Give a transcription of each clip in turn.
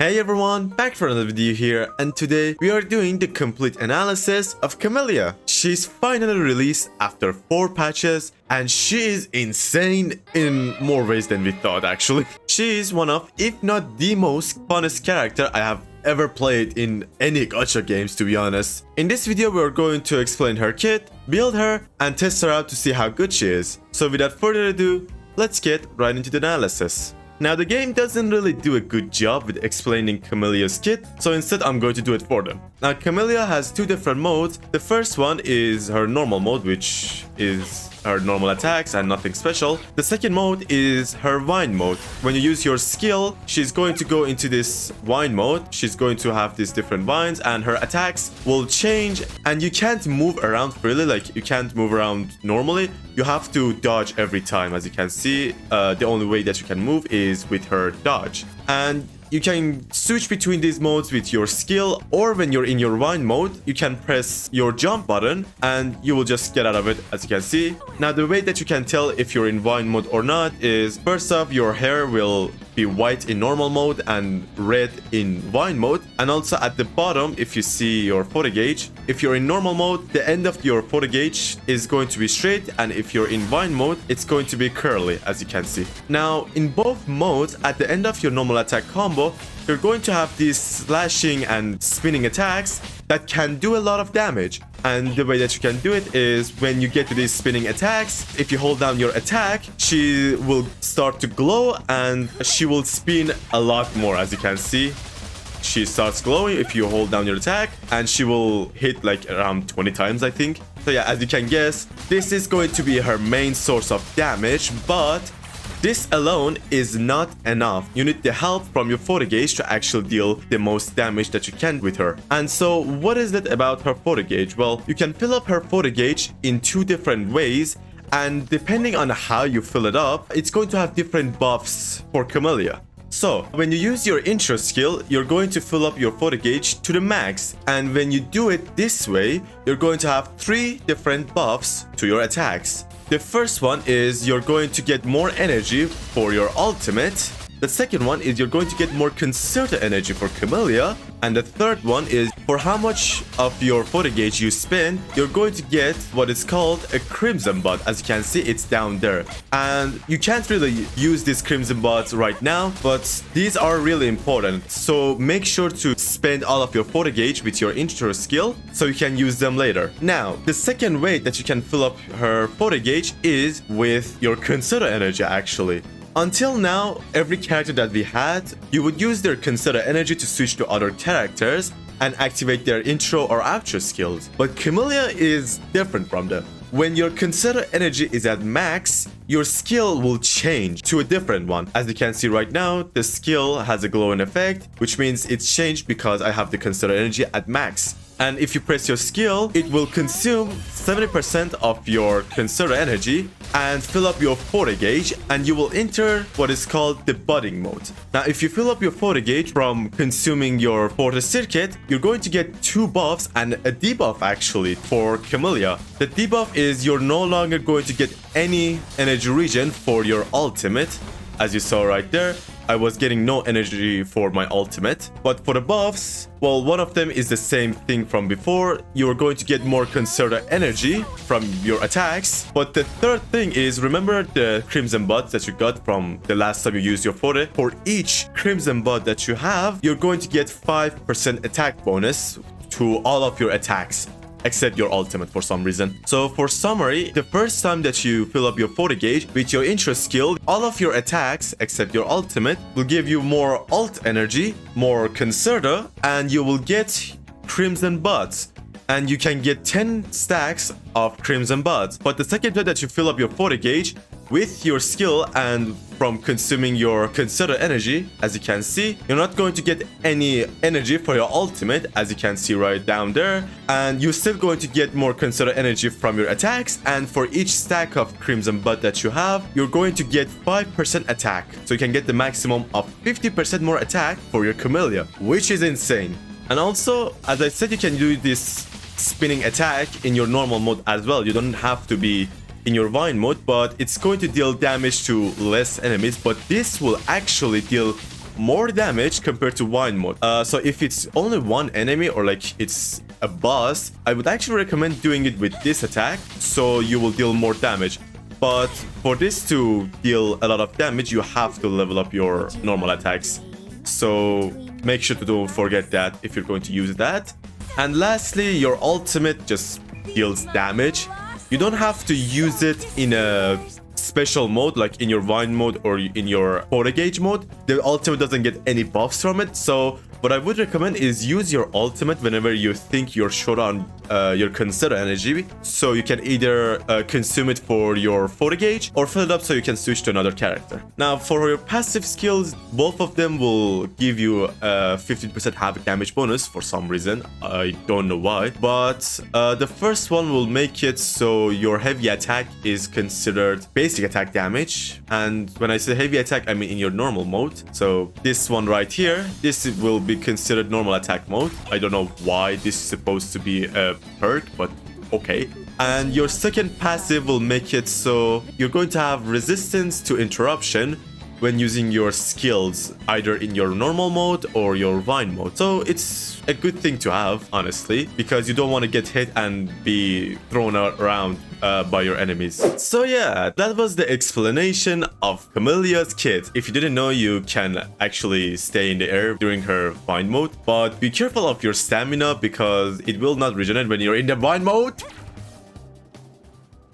Hey everyone, back for another video here, and today we are doing the complete analysis of Camellya. She's finally released after 4 patches, and she is insane in more ways than we thought actually. She is one of, if not the most funnest character I have ever played in any gacha games, to be honest. In this video we're going to explain her kit, build her, and test her out to see how good she is. So without further ado, let's get right into the analysis. Now the game doesn't really do a good job with explaining Camellya's kit, so instead I'm going to do it for them. Now Camellya has 2 different modes. The first one is her normal mode, which is her normal attacks and nothing special. The second mode is her vine mode. When you use your skill, she's going to go into this vine mode. She's going to have these different vines and her attacks will change, and you can't move around freely, like you can't move around normally. You have to dodge every time. As you can see, the only way that you can move is with her dodge. And you can switch between these modes with your skill, or when you're in your vine mode, you can press your jump button and you will just get out of it, as you can see. Now the way that you can tell if you're in vine mode or not is, first off, your hair will be white in normal mode and red in vine mode. And also at the bottom, if you see your photo gauge, if you're in normal mode, the end of your photo gauge is going to be straight, and if you're in vine mode, it's going to be curly, as you can see. Now in both modes, at the end of your normal attack combo, you're going to have these slashing and spinning attacks that can do a lot of damage. And the way that you can do it is, when you get to these spinning attacks, if you hold down your attack, she will start to glow and she will spin a lot more. As you can see, she starts glowing if you hold down your attack, and she will hit like around 20 times, I think. So yeah, as you can guess, this is going to be her main source of damage, but this alone is not enough. You need the help from your photo gauge to actually deal the most damage that you can with her. And so what is it about her photo gauge? Well, you can fill up her photo gauge in 2 different ways, and depending on how you fill it up, it's going to have different buffs for Camellya. So when you use your intro skill, you're going to fill up your photo gauge to the max, and when you do it this way, you're going to have 3 different buffs to your attacks. The first one is you're going to get more energy for your ultimate. The second one is you're going to get more concerted energy for Camellya. And the third one is, for how much of your photo gauge you spend, you're going to get what is called a crimson bud. As you can see, it's down there. And you can't really use these crimson buds right now, but these are really important. So make sure to spend all of your photo gauge with your intro skill so you can use them later. Now, the second way that you can fill up her photo gauge is with your consider energy actually. Until now, every character that we had, you would use their consider energy to switch to other characters and activate their intro or outro skills. But Camellya is different from them. When your consider energy is at max, your skill will change to a different one. As you can see right now, the skill has a glowing effect, which means it's changed because I have the consider energy at max. And if you press your skill, it will consume 70% of your consider energy and fill up your photo gauge, and you will enter what is called the budding mode. Now, if you fill up your photo gauge from consuming your photo circuit, you're going to get 2 buffs and a debuff actually for Camellya. The debuff is you're no longer going to get any energy regen for your ultimate. As you saw right there, I was getting no energy for my ultimate. But for the buffs, well, one of them is the same thing from before. You're going to get more consider energy from your attacks. But the third thing is, remember the crimson buds that you got from the last time you used your photo? For each crimson bud that you have, you're going to get 5% attack bonus to all of your attacks, except your ultimate for some reason. So for summary, the first time that you fill up your photo gauge with your intro skill, all of your attacks except your ultimate will give you more ult energy, more concerta, and you will get crimson buds. And you can get 10 stacks of crimson buds. But the second time that you fill up your photo gauge with your skill and from consuming your consider energy, as you can see, you're not going to get any energy for your ultimate, as you can see right down there, and you're still going to get more consider energy from your attacks. And for each stack of crimson bud that you have, you're going to get 5% attack, so you can get the maximum of 50% more attack for your Camellya, which is insane. And also, as I said, you can do this spinning attack in your normal mode as well. You don't have to be in your vine mode, but it's going to deal damage to less enemies. But this will actually deal more damage compared to wine mode. So if it's only one enemy or like it's a boss, I would actually recommend doing it with this attack, so you will deal more damage. But for this to deal a lot of damage, you have to level up your normal attacks. So make sure to don't forget that if you're going to use that. And lastly, your ultimate just deals damage. You don't have to use it in a special mode like in your vine mode or in your quarter gauge mode. The ultimate doesn't get any buffs from it, so what I would recommend is use your ultimate whenever you think you're short on your consider energy, so you can either consume it for your 40 gauge or fill it up so you can switch to another character. Now for your passive skills, both of them will give you a 15% havoc damage bonus for some reason. I don't know why, but the first one will make it so your heavy attack is considered basic attack damage, and when I say heavy attack I mean in your normal mode. So this one right here, this will be considered normal attack mode. I don't know why this is supposed to be a perk, but okay. And your second passive will make it so you're going to have resistance to interruption when using your skills, either in your normal mode or your vine mode. So it's a good thing to have, honestly, because you don't want to get hit and be thrown around by your enemies. So yeah, that was the explanation of Camellya's kit. If you didn't know, you can actually stay in the air during her vine mode, but be careful of your stamina because it will not regenerate when you're in the vine mode.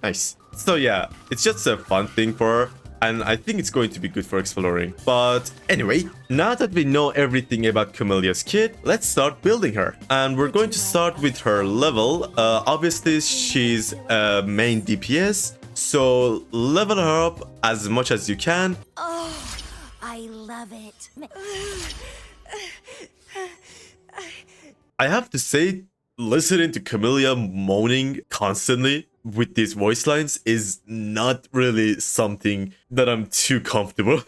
Nice. So yeah, it's just a fun thing for her, and I think it's going to be good for exploring. But anyway, now that we know everything about Camellya's kit, let's start building her. And we're going to start with her level. Obviously, she's a main DPS, so level her up as much as you can. Oh, I love it. I have to say, listening to Camellya moaning constantly with these voice lines is not really something that I'm too comfortable.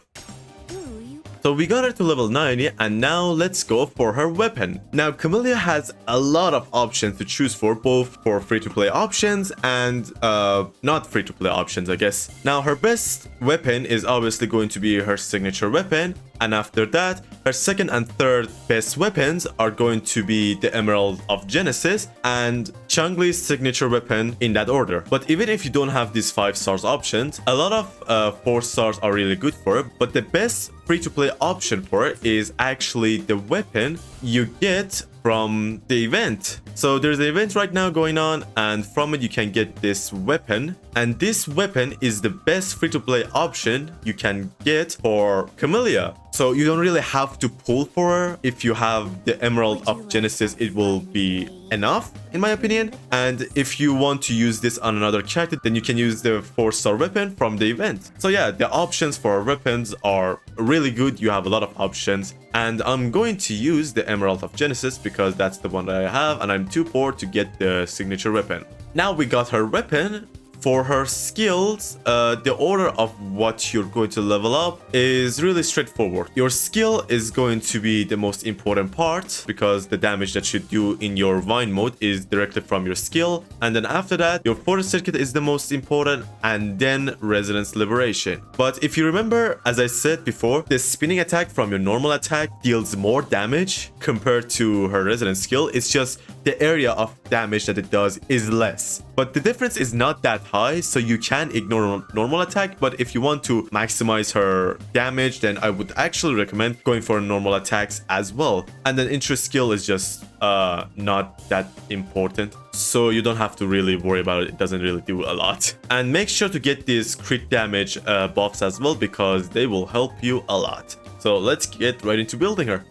So we got her to level 90, and now let's go for her weapon. Now Camellya has a lot of options to choose for, both for free-to-play options and not free-to-play options, I guess. Now her best weapon is obviously going to be her signature weapon, and after that, her second and third best weapons are going to be the Emerald of Genesis and Chungli's signature weapon, in that order. But even if you don't have these 5 stars options, a lot of 4 stars are really good for it, but the best free-to-play option for it is actually the weapon you get from the event. So there's an event right now going on, and from it you can get this weapon, and this weapon is the best free-to-play option you can get for Camellya. So you don't really have to pull for her. If you have the Emerald of Genesis, it will be enough, in my opinion. And if you want to use this on another character, then you can use the 4-star weapon from the event. So yeah, the options for weapons are really good. You have a lot of options, and I'm going to use the Emerald of Genesis because that's the one that I have, and I'm too poor to get the signature weapon. Now we got her weapon. For her skills, the order of what you're going to level up is really straightforward. Your skill is going to be the most important part because the damage that you do in your vine mode is directly from your skill. And then after that, your force circuit is the most important, and then resonance liberation. But if you remember, as I said before, the spinning attack from your normal attack deals more damage compared to her resonance skill. It's just the area of damage that it does is less. But the difference is not that high, so you can ignore normal attack. But if you want to maximize her damage, then I would actually recommend going for normal attacks as well. And then interest skill is just not that important, so you don't have to really worry about it. It doesn't really do a lot. And make sure to get these crit damage buffs as well, because they will help you a lot. So let's get right into building her.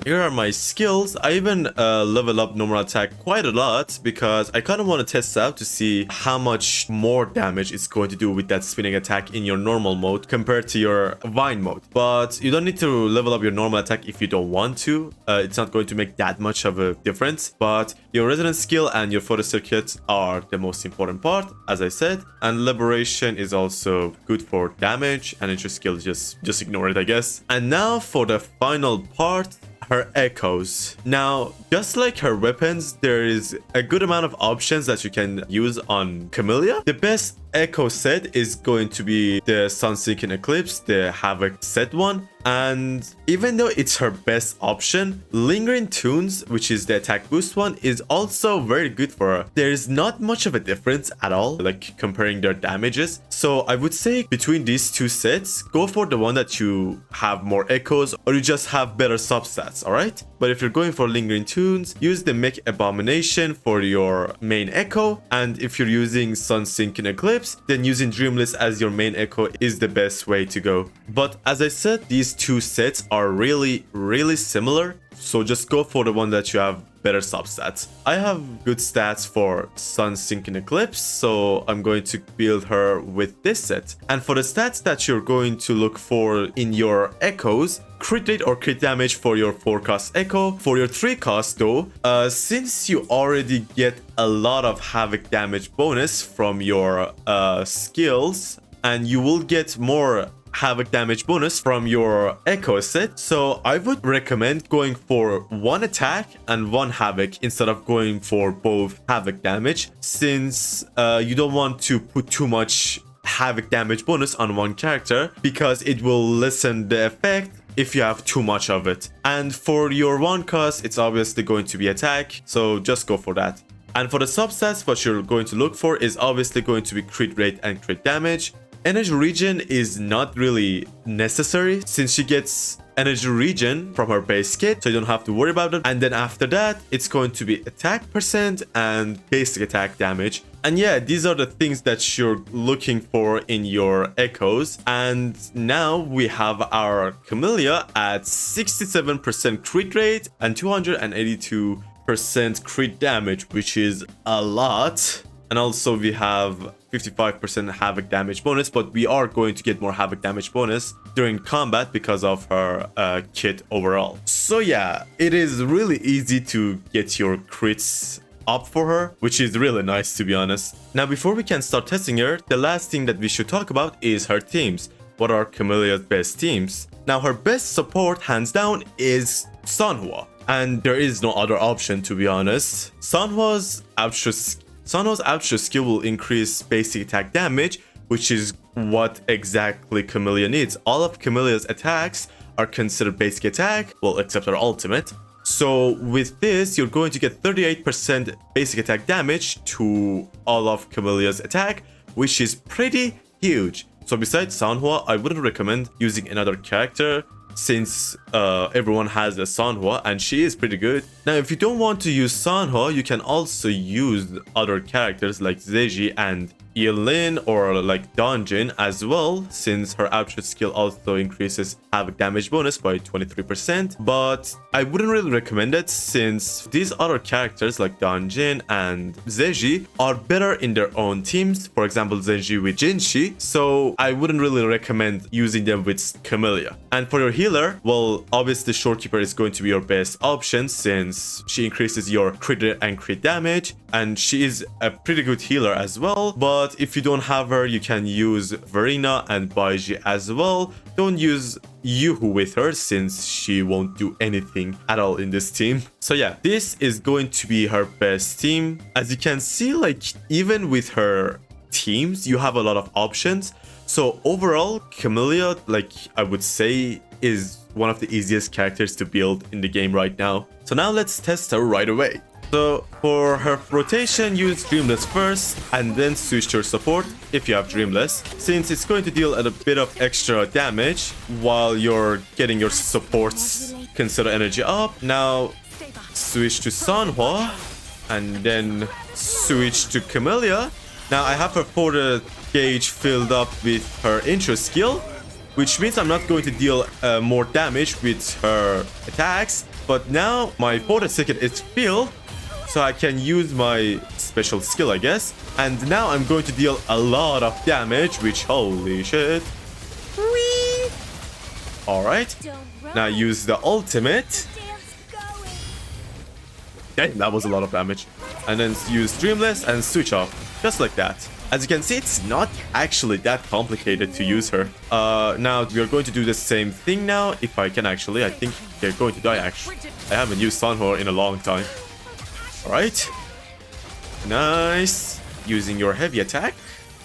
Here are my skills. I even level up normal attack quite a lot because I kind of want to test out to see how much more damage it's going to do with that spinning attack in your normal mode compared to your vine mode. But you don't need to level up your normal attack if you don't want to. It's not going to make that much of a difference. But your resonance skill and your photo circuits are the most important part, as I said. And liberation is also good for damage, and interest skill, just ignore it, I guess. And now for the final part, her echoes. Now, just like her weapons, there is a good amount of options that you can use on Camellya. The best Echo set is going to be the Sun-Sinking Eclipse, the Havoc set one. And even though it's her best option, Lingering Tunes, which is the attack boost one, is also very good for her. There is not much of a difference at all, like comparing their damages. So I would say between these two sets, go for the one that you have more echoes or you just have better substats, alright? But if you're going for Lingering Tunes, use the Mech Abomination for your main echo. And if you're using Sun-Sinking Eclipse, then using Dreamless as your main echo is the best way to go. But as I said, these two sets are really similar, so just go for the one that you have better substats. I have good stats for Sun-Sinking Eclipse, so I'm going to build her with this set. And for the stats that you're going to look for in your echoes, crit rate or crit damage for your 4-cost echo. For your 3-cost though, since you already get a lot of havoc damage bonus from your skills, and you will get more havoc damage bonus from your echo set, so I would recommend going for one attack and one havoc instead of going for both havoc damage, since you don't want to put too much havoc damage bonus on one character because it will lessen the effect if you have too much of it. And for your 1-cost, it's obviously going to be attack, so just go for that. And for the substats, what you're going to look for is obviously going to be crit rate and crit damage. Energy regen is not really necessary since she gets energy regen from her base kit, so you don't have to worry about it. And then after that, it's going to be attack percent and basic attack damage. And yeah, these are the things that you're looking for in your echoes. And now we have our Camellya at 67% crit rate and 282% crit damage, which is a lot. And also we have 55% havoc damage bonus, but we are going to get more havoc damage bonus during combat because of her kit overall. So yeah, it is really easy to get your crits up for her, which is really nice to be honest. Now before we can start testing her, the last thing that we should talk about is her teams. What are Camellya's best teams? Now her best support hands down is Sanhua, and there is no other option to be honest. Sanhua's Outro skill will increase basic attack damage, which is what exactly Camellya needs. All of Camellya's attacks are considered basic attack, well, except her ultimate. So with this, you're going to get 38% basic attack damage to all of Camellya's attack, which is pretty huge. So besides Sanhua, I wouldn't recommend using another character since everyone has a Sanhua and she is pretty good. Now if you don't want to use Sanhua, you can also use other characters like Zeji and Yelin or like Donjin as well, since her outro skill also increases havoc damage bonus by 23%. But I wouldn't really recommend it since these other characters like Donjin and Zeji are better in their own teams. For example, Zeji with Jinshi. So I wouldn't really recommend using them with Camellya. And for your healer, well, obviously Shorekeeper is going to be your best option since she increases your crit rate and crit damage, and she is a pretty good healer as well. But if you don't have her, you can use Verena and Baiji as well. Don't use Yuhu with her since she won't do anything at all in this team. So yeah, this is going to be her best team. As you can see, like even with her teams, you have a lot of options. So overall, Camellya, like I would say, is one of the easiest characters to build in the game right now. So now let's test her right away. So for her rotation, use Dreamless first and then switch to your support if you have Dreamless, since it's going to deal a bit of extra damage while you're getting your supports consider energy up. Now switch to Sanhua and then switch to Camellya. Now I have her quarter gauge filled up with her intro skill, which means I'm not going to deal more damage with her attacks. But now my quarter second is filled, so I can use my special skill, I guess. And now I'm going to deal a lot of damage, which holy shit. Whee! Alright, now use the ultimate. Damn, that was a lot of damage. And then use Dreamless and switch off, just like that. As you can see, it's not actually that complicated to use her. Now we are going to do the same thing now, if I can actually. I think they're going to die actually. I haven't used Sanhua in a long time. Alright. Nice. Using your heavy attack.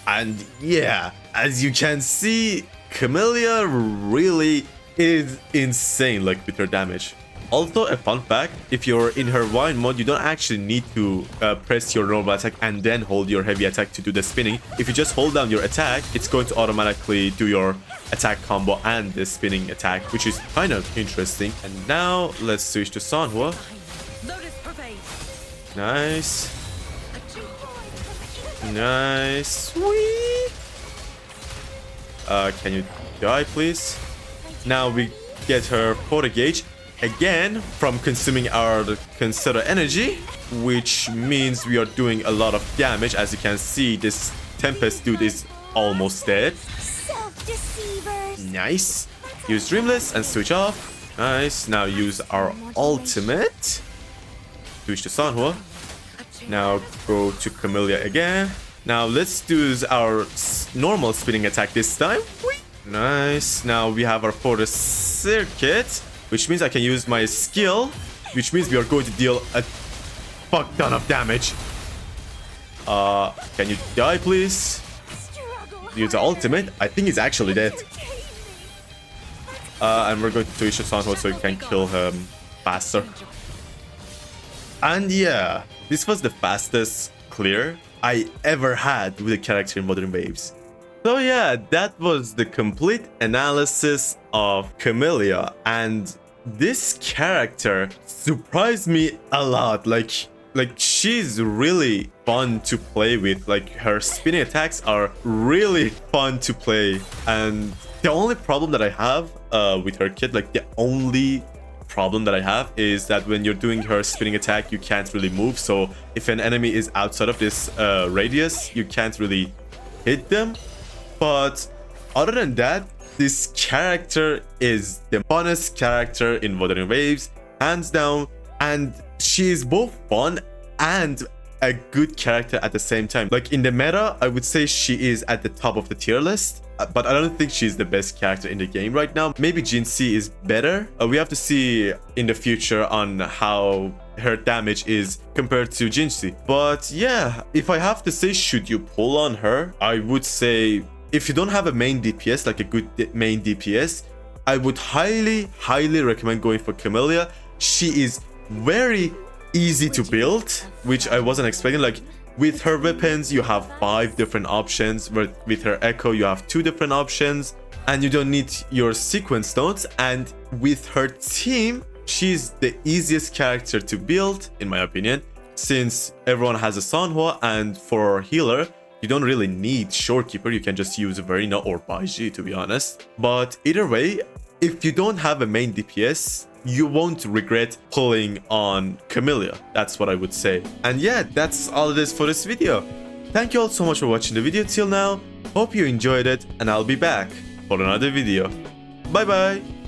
And yeah, as you can see, Camellya really is insane, like, with her damage. Also, a fun fact, if you're in her wind mode, you don't actually need to press your normal attack and then hold your heavy attack to do the spinning. If you just hold down your attack, it's going to automatically do your attack combo and the spinning attack, which is kind of interesting. And now let's switch to Sanhua. Nice. Nice. Sweet. Can you die, please? Now we get her photo gauge again from consuming our consider energy, which means we are doing a lot of damage. As you can see, this Tempest dude is almost dead. Nice. Use Dreamless and switch off. Nice. Now use our ultimate. Switch to Sanhua. Now go to Camellya again. Now let's do our normal spinning attack this time. Nice. Now we have our photo circuit, which means I can use my skill, which means we are going to deal a fuck ton of damage. Can you die, please? Use the ultimate. I think he's actually dead. And we're going to switch to Sanhua so we can kill him faster. And yeah, this was the fastest clear I ever had with a character in Wuthering Waves. So yeah, that was the complete analysis of Camellya, and this character surprised me a lot. Like she's really fun to play with. Like, her spinning attacks are really fun to play. And the only problem that I have with her kit, like the only problem that I have is that when you're doing her spinning attack, you can't really move. So if an enemy is outside of this radius, you can't really hit them. But other than that, this character is the funnest character in Wuthering Waves, hands down. And she is both fun and a good character at the same time. Like, in the meta, I would say she is at the top of the tier list, but I don't think she's the best character in the game right now. Maybe Jinxie is better. We have to see in the future on how her damage is compared to Jinxie. But yeah, if I have to say, should you pull on her, I would say if you don't have a main DPS, like a good main DPS, I would highly recommend going for Camellya. She is very easy to build, which I wasn't expecting. Like, with her weapons, you have 5 different options. With her echo, you have 2 different options, and you don't need your sequence stones. And with her team, she's the easiest character to build, in my opinion, since everyone has a Sanhua, and for healer, you don't really need Shorekeeper. You can just use Verina or Baiji, to be honest. But either way, if you don't have a main DPS, you won't regret pulling on Camellya. That's what I would say. And yeah, that's all it is for this video. Thank you all so much for watching the video till now. Hope you enjoyed it, and I'll be back for another video. Bye bye.